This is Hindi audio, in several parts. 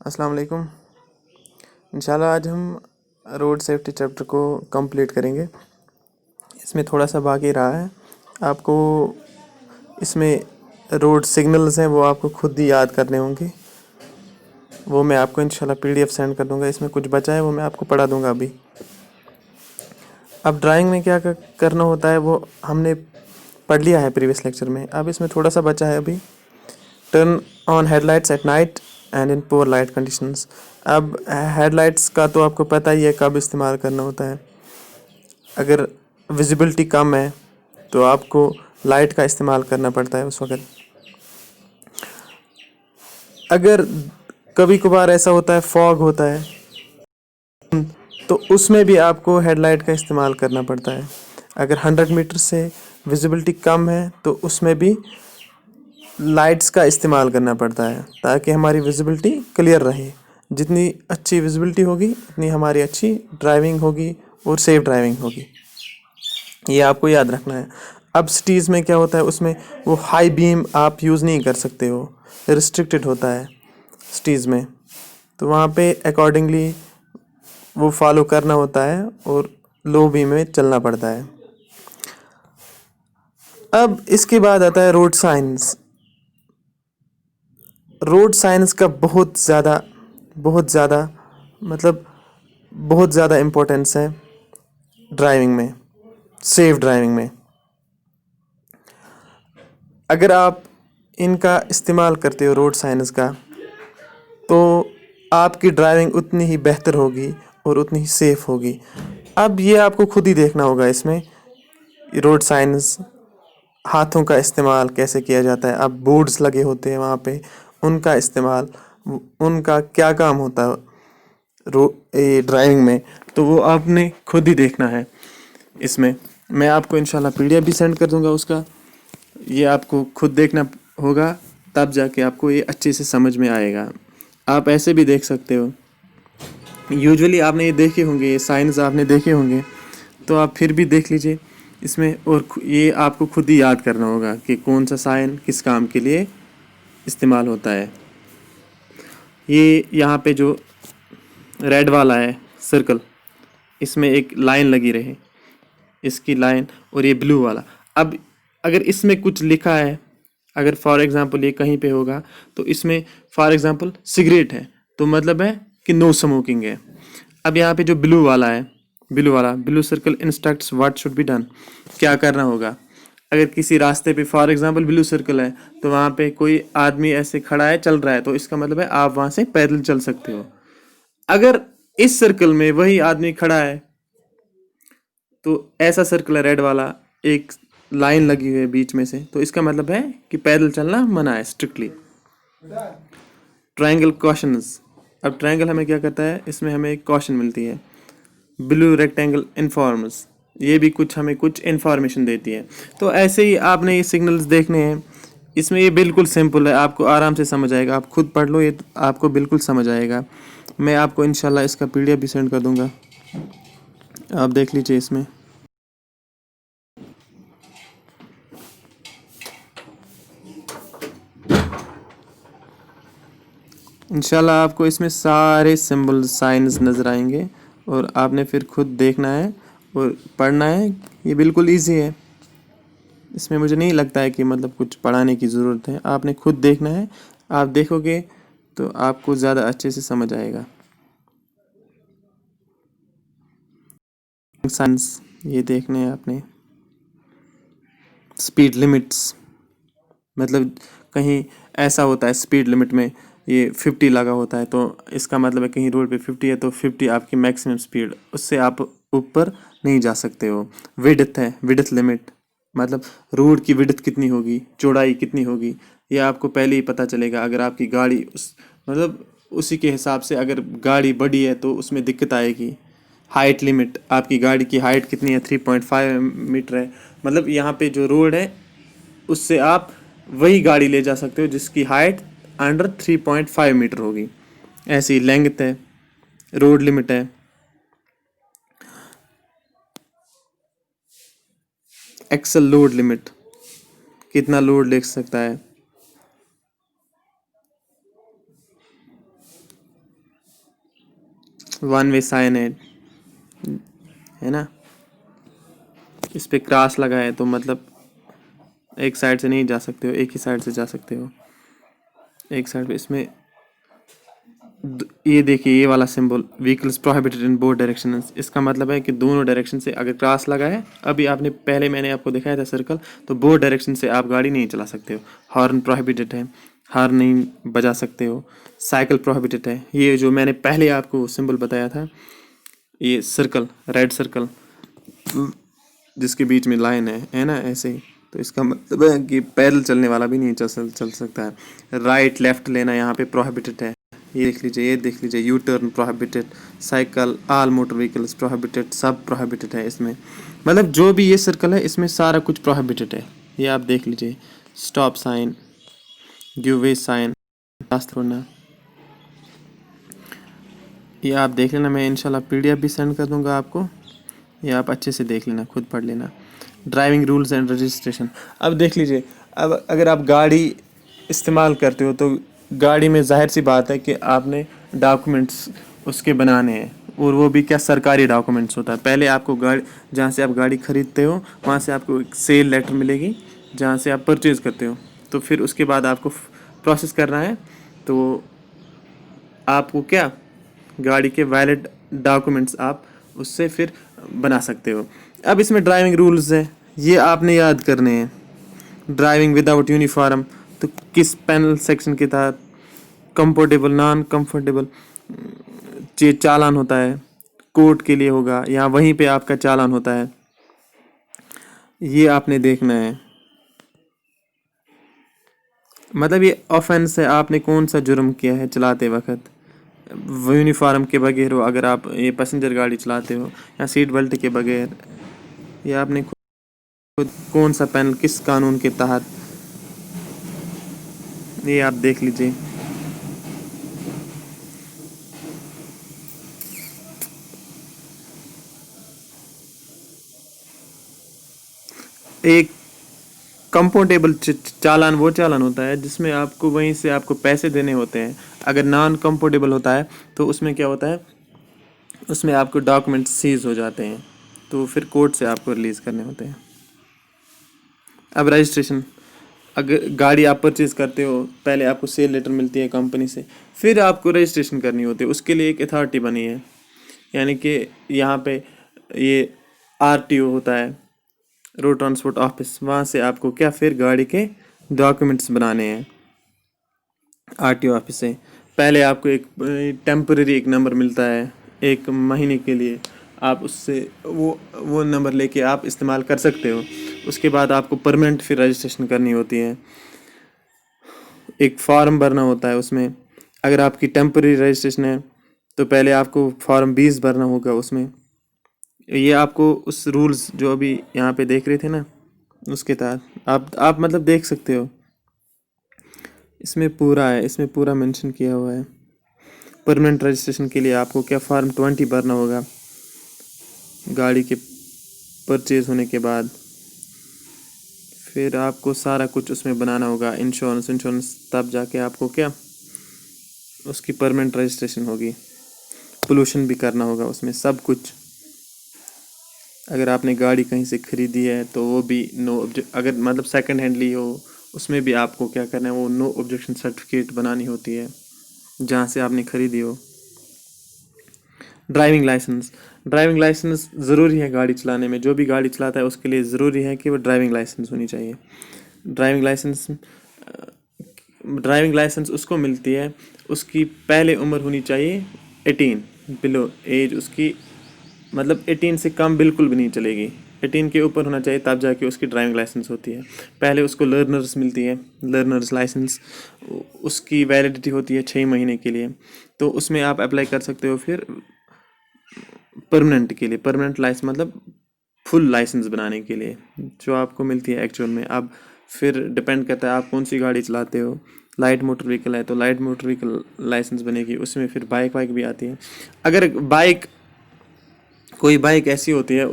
अस्सलाम वालेकुम। इंशाल्लाह आज हम रोड सेफ्टी चैप्टर को कंप्लीट करेंगे। इसमें थोड़ा सा बाकी रहा है। आपको इसमें रोड सिग्नल्स हैं वो आपको खुद ही याद करने होंगे। वो मैं आपको इंशाल्लाह PDF सेंड कर दूंगा। इसमें कुछ बचा है वो मैं आपको पढ़ा दूंगा अभी। अब ड्राइंग में क्या करना होता है वो हमने पढ़ लिया है प्रीवियस लेक्चर में। अब इसमें थोड़ा सा बचा है अभी। Turn on headlights at night and in poor light conditions. अब हेडलाइट्स का तो आपको पता ही है कब इस्तेमाल करना होता है। अगर विजिबिलिटी कम है तो आपको लाइट का इस्तेमाल करना पड़ता है उस वक्त। अगर कभी कभार ऐसा होता है फॉग होता है तो उसमें भी आपको हेडलाइट का इस्तेमाल करना पड़ता है। अगर 100 मीटर से विजिबिलिटी कम है तो उसमें भी लाइट्स का इस्तेमाल करना पड़ता है ताकि हमारी विजिबिलिटी क्लियर रहे। जितनी अच्छी विजिबिलिटी होगी उतनी हमारी अच्छी ड्राइविंग होगी और सेफ ड्राइविंग होगी। ये आपको याद रखना है। अब सिटीज़ में क्या होता है उसमें वो हाई बीम आप यूज़ नहीं कर सकते हो, रिस्ट्रिक्टेड होता है सिटीज़ में। तो वहाँ पे अकॉर्डिंगली वो फॉलो करना होता है और लो बीम में चलना पड़ता है। अब इसके बाद आता है रोड साइंस। रोड साइंस का बहुत ज़्यादा मतलब बहुत ज़्यादा इम्पोर्टेंस है ड्राइविंग में, सेफ ड्राइविंग में। अगर आप इनका इस्तेमाल करते हो रोड साइंस का तो आपकी ड्राइविंग उतनी ही बेहतर होगी और उतनी ही सेफ होगी। अब ये आपको खुद ही देखना होगा इसमें रोड साइंस, हाथों का इस्तेमाल कैसे किया जाता है। अब बोर्ड्स लगे होते हैं वहाँ पे, उनका इस्तेमाल, उनका क्या काम होता है ड्राइविंग में, तो वो आपने खुद ही देखना है। इसमें मैं आपको इंशाल्लाह PDF भी सेंड कर दूंगा उसका। ये आपको खुद देखना होगा तब जाके आपको ये अच्छे से समझ में आएगा। आप ऐसे भी देख सकते हो। यूजुअली आपने ये देखे होंगे, ये साइंस आपने देखे होंगे, तो आप फिर भी देख लीजिए इसमें। और ये आपको खुद ही याद करना होगा कि कौन सा साइन किस काम के लिए इस्तेमाल होता है। ये यहाँ पे जो रेड वाला है सर्कल, इसमें एक लाइन लगी रहे, इसकी लाइन, और ये ब्लू वाला। अब अगर इसमें कुछ लिखा है, अगर फॉर एग्जांपल ये कहीं पे होगा तो इसमें फॉर एग्जांपल सिगरेट है तो मतलब है कि नो स्मोकिंग है। अब यहाँ पे जो blue circle instructs what should be done, क्या करना होगा। अगर किसी रास्ते पे फॉर एग्जांपल ब्लू सर्कल है तो वहाँ पे कोई आदमी ऐसे खड़ा है, चल रहा है, तो इसका मतलब है आप वहाँ से पैदल चल सकते हो। अगर इस सर्कल में वही आदमी खड़ा है तो ऐसा सर्कल है रेड वाला, एक लाइन लगी हुई है बीच में से, तो इसका मतलब है कि पैदल चलना मना है स्ट्रिक्टली। Triangle cautions. अब ट्रायंगल हमें क्या करता है, इसमें हमें एक कॉशन मिलती है। ब्लू रेक्टेंगल इन्फॉर्म्स, ये भी हमें कुछ इन्फॉर्मेशन देती है। तो ऐसे ही आपने ये सिग्नल्स देखने हैं। इसमें ये बिल्कुल सिंपल है, आपको आराम से समझ आएगा। आप खुद पढ़ लो, ये आपको बिल्कुल समझ आएगा। मैं आपको इंशाल्लाह इसका PDF भी सेंड कर दूंगा, आप देख लीजिए इसमें। इंशाल्लाह आपको इसमें सारे सिंबल साइंस नज़र आएंगे और आपने फिर खुद देखना है और पढ़ना है। ये बिल्कुल इजी है, इसमें मुझे नहीं लगता है कि मतलब कुछ पढ़ाने की ज़रूरत है। आपने खुद देखना है, आप देखोगे तो आपको ज़्यादा अच्छे से समझ आएगा। साइंस ये देखने हैं आपने। स्पीड लिमिट्स, मतलब कहीं ऐसा होता है स्पीड लिमिट में ये 50 लगा होता है, तो इसका मतलब है कहीं रोड पे 50 है तो 50 आपकी मैक्सिमम स्पीड, उससे आप ऊपर नहीं जा सकते हो। विड्थ है, विड्थ लिमिट, मतलब रोड की विड्थ कितनी होगी, चौड़ाई कितनी होगी, ये आपको पहले ही पता चलेगा। अगर आपकी गाड़ी मतलब उसी के हिसाब से अगर गाड़ी बड़ी है तो उसमें दिक्कत आएगी। हाइट लिमिट, आपकी गाड़ी की हाइट कितनी है, 3.5 मीटर है, मतलब यहाँ पे जो रोड है उससे आप वही गाड़ी ले जा सकते हो जिसकी हाइट अंडर 3.5 मीटर होगी। ऐसी लेंथ है। रोड लिमिट है। एक्सल लोड लिमिट, कितना लोड ले सकता है। वन वे साइन है ना, इस पे क्रॉस लगा है तो मतलब एक साइड से नहीं जा सकते हो, एक ही साइड से जा सकते हो, एक साइड पे। इसमें ये देखिए, ये वाला symbol vehicles prohibited in both direction, इसका मतलब है कि दोनों डायरेक्शन से अगर क्रॉस लगा है, अभी आपने पहले मैंने आपको दिखाया था सर्कल, तो बोथ डायरेक्शन से आप गाड़ी नहीं चला सकते हो। हॉर्न प्रोहिबिटेड है, हॉर्न नहीं बजा सकते हो। साइकिल प्रोहिबिटेड है, ये जो मैंने पहले आपको सिंबल बताया था, ये सर्कल, रेड सर्कल जिसके बीच में लाइन है ना, ऐसे ही, तो इसका मतलब है कि पैदल चलने वाला भी नहीं चल सकता है। राइट लेफ्ट लेना यहाँ पे प्रोहिबिटेड है, ये देख लीजिए, ये देख लीजिए, U turn prohibited, cycle, all motor vehicles prohibited, सब प्रोहिबिटेड है इसमें। मतलब जो भी ये सर्कल है इसमें सारा कुछ प्रोहिबिटेड है। ये आप देख लीजिए, stop sign, give way sign, रास्ता छोड़ना, ये आप देख लेना। मैं इंशाल्लाह PDF भी सेंड कर दूंगा आपको, ये आप अच्छे से देख लेना, खुद पढ़ लेना। ड्राइविंग रूल्स एंड रजिस्ट्रेशन, अब देख लीजिए, अब अगर आप गाड़ी इस्तेमाल करते हो तो गाड़ी में जाहिर सी बात है कि आपने डॉक्यूमेंट्स उसके बनाने हैं, और वो भी क्या, सरकारी डॉक्यूमेंट्स होता है। पहले आपको गाड़ी, जहाँ से आप गाड़ी ख़रीदते हो वहाँ से आपको एक सेल लेटर मिलेगी जहाँ से आप परचेज़ करते हो, तो फिर उसके बाद आपको प्रोसेस करना है, तो आपको क्या, गाड़ी के वैलिड डॉक्यूमेंट्स आप उससे फिर बना सकते हो। अब इसमें ड्राइविंग रूल्स हैं, ये आपने याद करने हैं। ड्राइविंग विदाउट यूनिफॉर्म, तो किस पैनल सेक्शन के तहत, कंफर्टेबल, नॉन कंफर्टेबल चालान होता है, कोर्ट के लिए होगा या वहीं पे आपका चालान होता है, ये आपने देखना है। मतलब ये ऑफेंस है, आपने कौन सा जुर्म किया है चलाते वक्त। यूनिफॉर्म के बगैर हो, अगर आप ये पैसेंजर गाड़ी चलाते हो, या सीट बेल्ट के बगैर, या आपने खुद कौन सा पैनल किस कानून के तहत, ये आप देख लीजिए। एक कंफर्टेबल चालान वो चालान होता है जिसमें आपको वहीं से आपको पैसे देने होते हैं। अगर नॉन कंफर्टेबल होता है तो उसमें क्या होता है, उसमें आपको डॉक्यूमेंट सीज हो जाते हैं, तो फिर कोर्ट से आपको रिलीज़ करने होते हैं। अब रजिस्ट्रेशन, अगर गाड़ी आप परचेज़ करते हो, पहले आपको सेल लेटर मिलती है कंपनी से, फिर आपको रजिस्ट्रेशन करनी होती है। उसके लिए एक अथॉरिटी बनी है, यानी कि यहाँ पे ये RTO होता है, रोड ट्रांसपोर्ट ऑफिस, वहाँ से आपको क्या, फिर गाड़ी के डॉक्यूमेंट्स बनाने हैं RTO ऑफिस से। पहले आपको एक टेम्परेरी एक नंबर मिलता है 1 महीने के लिए, आप उससे वो नंबर लेके आप इस्तेमाल कर सकते हो। उसके बाद आपको परमानेंट फिर रजिस्ट्रेशन करनी होती है, एक फॉर्म भरना होता है उसमें। अगर आपकी टेम्परेरी रजिस्ट्रेशन है तो पहले आपको फॉर्म 20 भरना होगा उसमें। ये आपको उस रूल्स जो अभी यहाँ पे देख रहे थे ना, उसके तहत आप मतलब देख सकते हो, इसमें पूरा है, इसमें पूरा मेंशन किया हुआ है। परमानेंट रजिस्ट्रेशन के लिए आपको क्या, फॉर्म 20 भरना होगा गाड़ी के परचेज होने के बाद। फिर आपको सारा कुछ उसमें बनाना होगा, इंश्योरेंस तब जाके आपको क्या, उसकी परमानेंट रजिस्ट्रेशन होगी। पोल्यूशन भी करना होगा उसमें, सब कुछ। अगर आपने गाड़ी कहीं से ख़रीदी है तो वो भी अगर मतलब सेकंड हैंड ली हो, उसमें भी आपको क्या करना है, वो नो ऑब्जेक्शन सर्टिफिकेट बनानी होती है जहाँ से आपने ख़रीदी हो। ड्राइविंग लाइसेंस ज़रूरी है गाड़ी चलाने में। जो भी गाड़ी चलाता है उसके लिए ज़रूरी है कि वो ड्राइविंग लाइसेंस होनी चाहिए। ड्राइविंग लाइसेंस उसको मिलती है, उसकी पहले उम्र होनी चाहिए 18 बिलो एज उसकी, मतलब 18 से कम बिल्कुल भी नहीं चलेगी, 18 के ऊपर होना चाहिए, तब जाके उसकी ड्राइविंग लाइसेंस होती है। पहले उसको लर्नर्स मिलती है, लर्नर्स लाइसेंस, उसकी वैलिडिटी होती है 6 महीने के लिए। तो उसमें आप अप्लाई कर सकते हो फिर परमानेंट के लिए, परमानेंट लाइसेंस मतलब फुल लाइसेंस बनाने के लिए, जो आपको मिलती है एक्चुअल में। अब फिर डिपेंड करता है आप कौन सी गाड़ी चलाते हो। लाइट मोटर व्हीकल है तो लाइट मोटर व्हीकल लाइसेंस बनेगी, उसमें फिर बाइक भी आती है। अगर कोई बाइक ऐसी होती है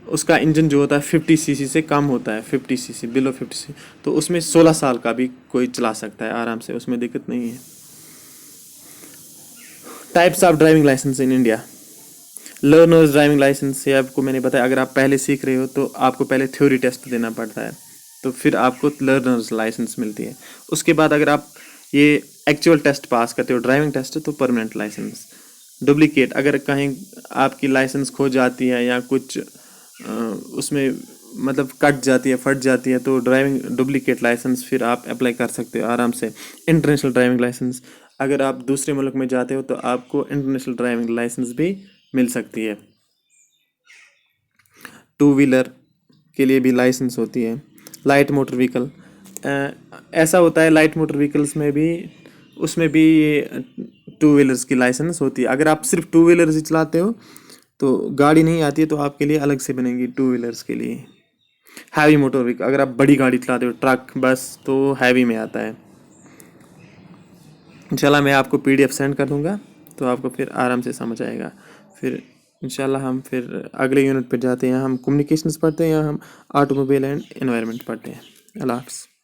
उसका इंजन जो होता है 50 सीसी से कम होता है, 50 सीसी, बिलो 50 सीसी, तो उसमें 16 साल का भी कोई चला सकता है आराम से, उसमें दिक्कत नहीं है। Types of driving licence in India. Learners driving licence से आपको मैंने बताया, अगर आप पहले सीख रहे हो तो आपको पहले थ्योरी टेस्ट देना पड़ता है, तो फिर आपको लर्नर्स लाइसेंस मिलती है। उसके बाद अगर आप ये एक्चुअल टेस्ट पास करते हो, ड्राइविंग टेस्ट, तो परमानेंट लाइसेंस। डुप्लीकेट, अगर कहीं आपकी लाइसेंस खो जाती है या कुछ उसमें मतलब कट जाती है, फट जाती है, तो ड्राइविंग डुप्लीकेट लाइसेंस फिर आप अप्लाई कर सकते हो आराम से। इंटरनेशनल ड्राइविंग लाइसेंस, अगर आप दूसरे मुल्क में जाते हो तो आपको इंटरनेशनल ड्राइविंग लाइसेंस भी मिल सकती है। टू व्हीलर के लिए भी लाइसेंस होती है। लाइट मोटर व्हीकल, ऐसा होता है लाइट मोटर व्हीकल्स में भी, उसमें भी ये टू व्हीलर्स की लाइसेंस होती है। अगर आप सिर्फ टू व्हीलर्स ही चलाते हो तो गाड़ी नहीं आती है, तो आपके लिए अलग से बनेगी टू व्हीलर्स के लिए। हैवी मोटर व्हीकल, अगर आप बड़ी गाड़ी चलाते हो, ट्रक, बस, तो हैवी में आता है। इंशाल्लाह मैं आपको PDF सेंड कर दूंगा, तो आपको फिर आराम से समझ आएगा। फिर इंशाल्लाह हम फिर अगले यूनिट पर जाते हैं। हम कम्युनिकेशंस पढ़ते हैं या हम ऑटोमोबाइल एंड एनवायरनमेंट पढ़ते हैं। अल्लाह हाफ़िज़।